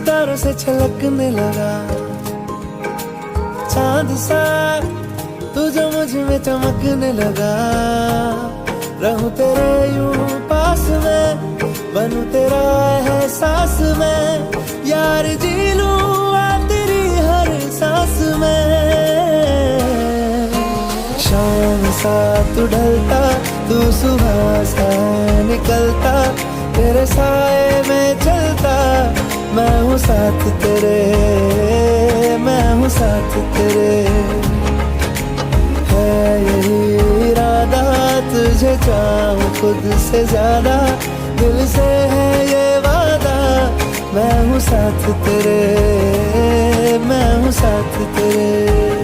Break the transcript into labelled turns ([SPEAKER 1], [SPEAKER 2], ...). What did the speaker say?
[SPEAKER 1] सितारों से छलकने लगा चांद सा, तू जो मुझ में चमकने लगा। रहूं तेरे यूं पास में, बनूं तेरा एहसास में, यार जी लूं आ तेरी हर सांस में। शाम सा तू ढलता, तू सुबह सा निकलता, तेरे साए में चलता, मैं हूँ साथ तेरे, मैं हूँ साथ तेरे। है यही इरादा, तुझे चाहूं खुद से ज्यादा, दिल से है ये वादा, मैं हूँ साथ तेरे, मैं हूँ साथ तेरे।